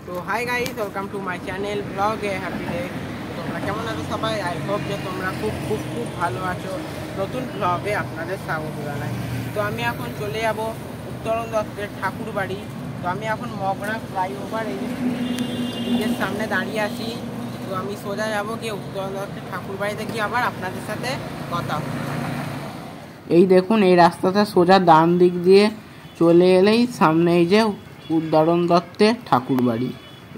তো hi guys, welcome to my channel blog A happy day. তোমরা কেমন আছো সবাই? আই হোপ যে তোমরা খুব খুব খুব ভালো আছো। নতুন ব্লগে আপনাদের স্বাগত জানাই। তো আমি এখন চলে যাব উত্তরণ দত্তের ঠাকুর বাড়ি। তো আমি এখন মগরা ফ্লাইওভার ব্রিজের সামনে দাঁড়িয়ে আছি। তো আমি সোজা যাবো গিয়ে উত্তরণ দত্তের ঠাকুর বাড়িতে গিয়ে আবার আপনাদের সাথে কথা হবে। এই দেখুন, এই রাস্তাটা সোজা ডান দিক দিয়ে চলে এলেই সামনে এই যে উত্তরণ দত্তের ঠাকুর বাড়ি।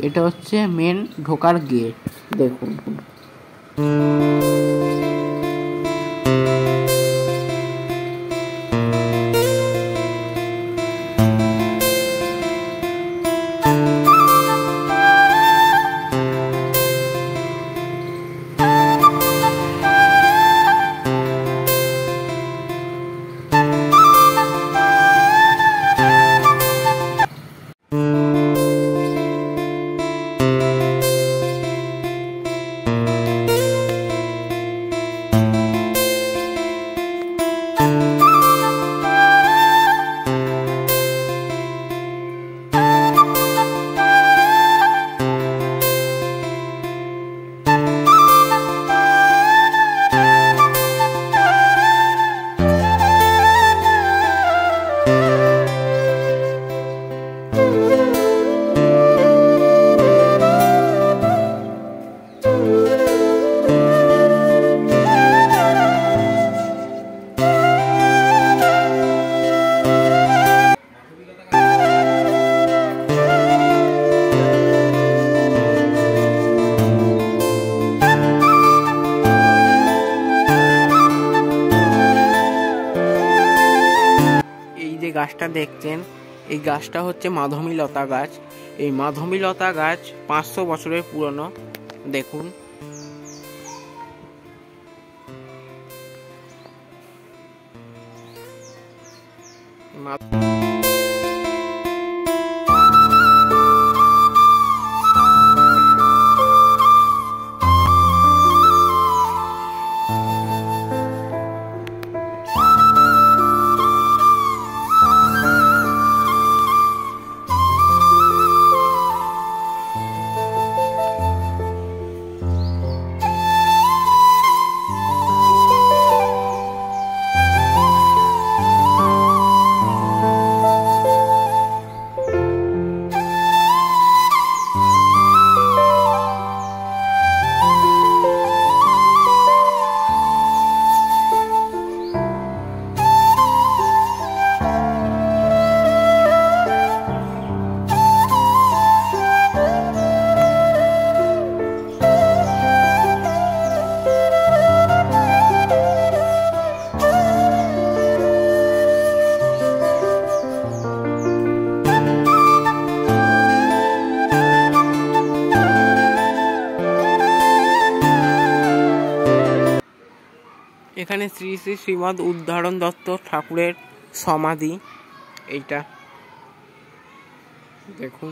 এটা হচ্ছে মেন ঢোকার গেট। দেখুন, গাছটা দেখছেন, এই গাছটা হচ্ছে মাধবীলতা গাছ। এই মাধবীলতা গাছ 500 বছরের পুরনো। দেখুন, এখানে শ্রী শ্রী শ্রীমৎ উত্তরণ দত্ত ঠাকুরের সমাধি। এইটা দেখুন,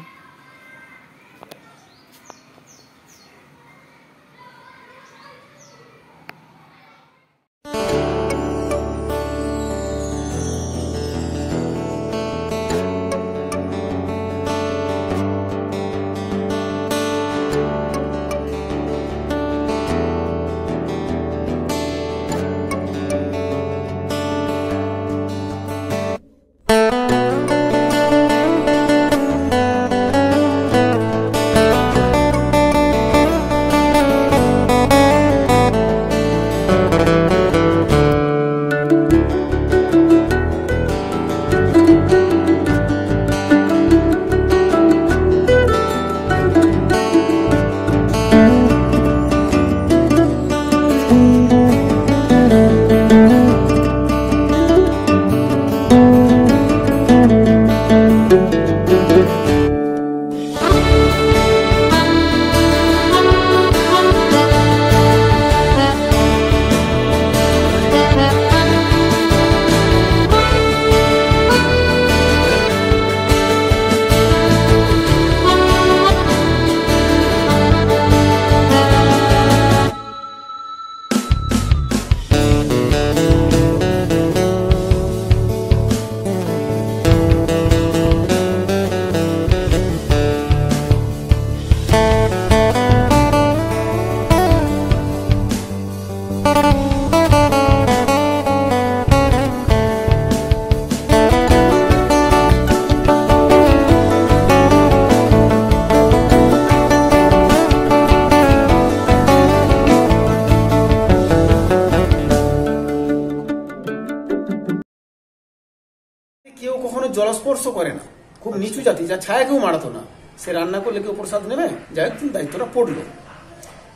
করে না, খুব নিচু জাতি, যার ছায়া কেউ মারাতো না, সে রান্না করলে কেউ প্রসাদ নেবে, যাই হোক দায়িত্বটা পড়লো।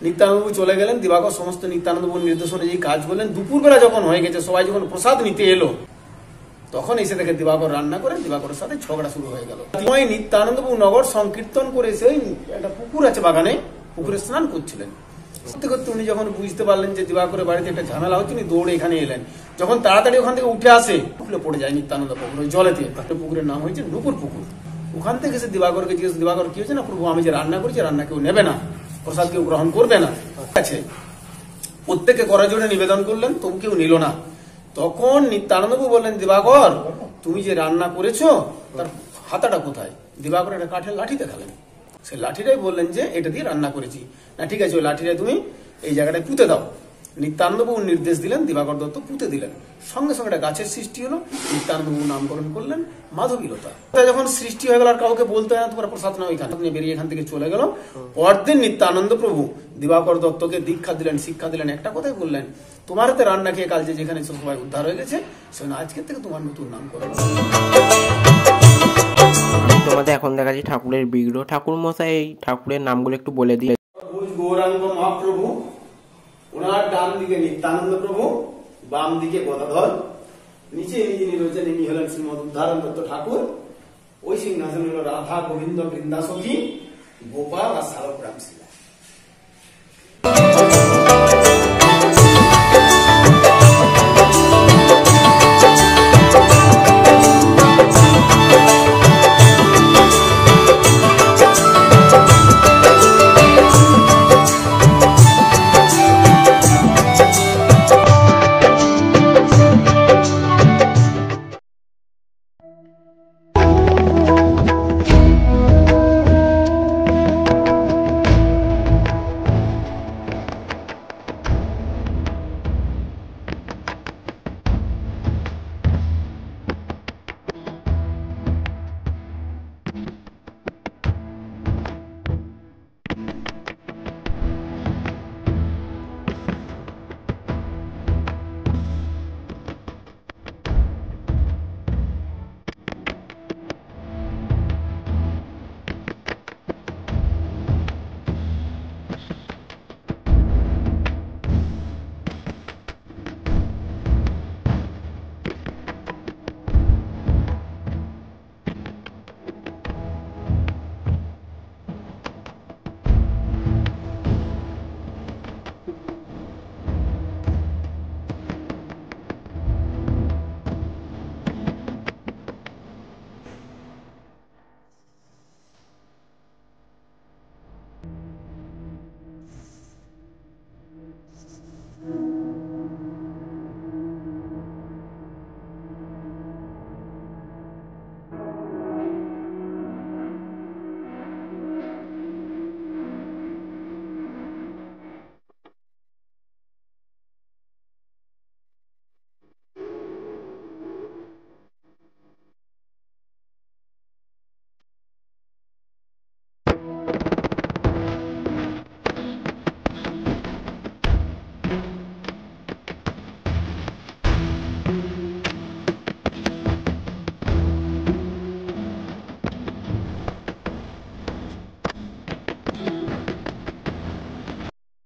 নিত্যানন্দবাবু চলে গেলেন, দিবাকর সমস্ত নিত্যানন্দবাবুর নির্দেশ অনুযায়ী কাজ করলেন। দুপুরবেলা যখন হয়ে গেছে, সবাই যখন প্রসাদ নিতে এলো, তখন এসে দেখে দিবাকর রান্না করে, দিবাকরের সাথে ঝগড়া শুরু হয়ে গেল। নিত্যানন্দবাবু নগর সংকীর্তন করে এসে একটা পুকুর আছে বাগানে, পুকুরে স্নান করছিলেন। করতে করতে উনি যখন বুঝতে পারলেন যে দিবাকরের বাড়িতে একটা ঝামেলা হচ্ছে, উনি দৌড়ে এখানে এলেন। যখন তাড়াতাড়ি ওখান থেকে উঠে আসে, পুকুরে পড়ে যায় নিত্যানন্দ পুকুর, ওই জলেতে। পুকুরের নাম হয়েছে নুপুর পুকুর। ওখান থেকে এসে দিবাকরকে জিজ্ঞেস, দিবাকর কি হয়েছে? না প্রভু, আমি যে রান্না করেছি, রান্না কেউ নেবে না, প্রসাদ কেউ গ্রহণ করবে না। আছে প্রত্যেকে করজোড়ে নিবেদন করলেন, তবু কেউ নিল না। তখন নিত্যানন্দবাবু বললেন, দিবাকর তুমি যে রান্না করেছো তার হাতাটা কোথায়? দিবাকর একটা কাঠের লাঠি দেখালেন, সেই লাঠিটাই বললেন যে এটা দিয়ে রান্না করেছি। না ঠিক আছে, ওই লাঠিটা তুমি এই জায়গাটায় পুঁতে দাও। নিত্যানন্দবাবু নির্দেশ দিলেন, দিবাকর দত্ত পুঁতে দিলেন। সঙ্গে সঙ্গে একটা গাছের সৃষ্টি হলো। নিত্যানন্দবাবু নামকরণ করলেন মাধবীলতা। যখন সৃষ্টি হয়ে গেল, আর কাউকে বলতে হয় না তোমার প্রসাদ না, ওইখানে বেরিয়ে এখান থেকে চলে গেল। পরদিন নিত্যানন্দ প্রভু দিবাকর দত্তকে দীক্ষা দিলেন, শিক্ষা দিলেন। একটা কথাই বললেন, তোমার হাতে রান্না খেয়ে কাল যেখানে সবাই উদ্ধার হয়ে গেছে, সেখানে আজকের থেকে তোমার নতুন নামকরণ। তোমাদের এখন দেখাচ্ছি ঠাকুরের বিগ্রহ। ঠাকুর মশাই এই ঠাকুরের নামগুলো একটু বলে দিয়ে। গৌরাঙ্গ মহাপ্রভু, ওনার ডান দিকে নিত্যানন্দ প্রভু, বাম দিকে গদাধর, নিচে যিনি রয়েছেন ইনি হলেন শ্রীমদ উদ্ধারণ দত্ত ঠাকুর। ওই সিংহাসন হল রাধা গোবিন্দ বৃন্দাসখী, গোপাল আর শারক রামশিলা।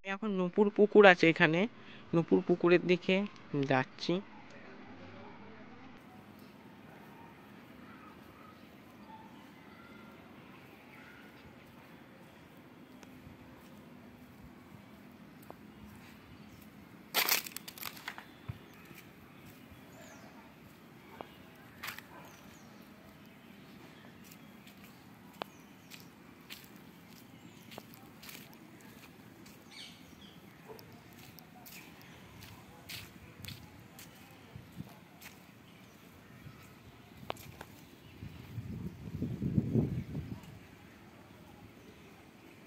এখন নুপুর পুকুর আছে এখানে, নুপুর পুকুরের দিকে যাচ্ছি।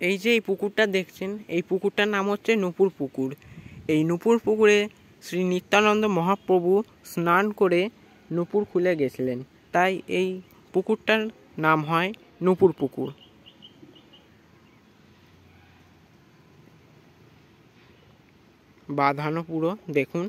এই যে এই পুকুরটা দেখছেন, এই পুকুরটার নাম হচ্ছে নুপুর পুকুর। এই নুপুর পুকুরে শ্রী নিত্যানন্দ মহাপ্রভু স্নান করে নুপুর খুলে গেছিলেন, তাই এই পুকুরটার নাম হয় নুপুর পুকুর। বাঁধানো পুরো দেখুন।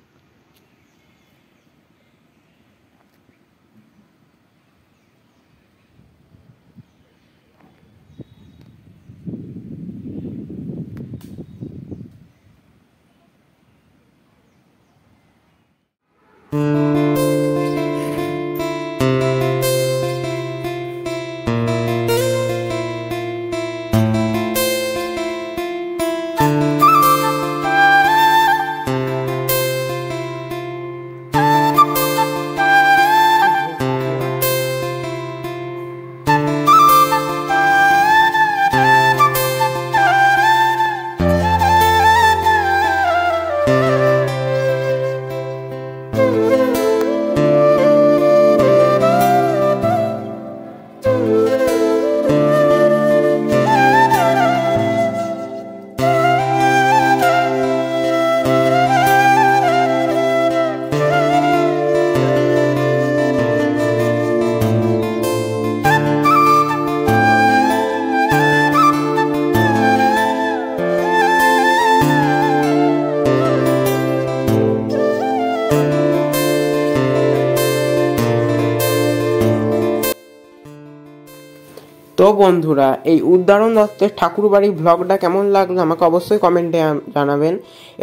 বন্ধুরা, এই উদাহরণ দত্তের ঠাকুরবাড়ির ব্লগটা কেমন লাগলো আমাকে অবশ্যই কমেন্টে জানাবেন,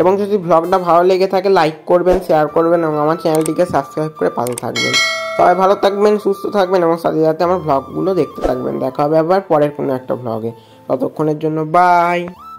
এবং যদি ব্লগটা ভালো লেগে থাকে লাইক করবেন, শেয়ার করবেন এবং আমার চ্যানেলটিকে সাবস্ক্রাইব করে পাশে থাকবেন। সবাই ভালো থাকবেন, সুস্থ থাকবেন এবং সাথে সাথে আমার ব্লগগুলো দেখতে থাকবেন। দেখা হবে আবার পরের কোনো একটা ব্লগে। ততক্ষণের জন্য বাই।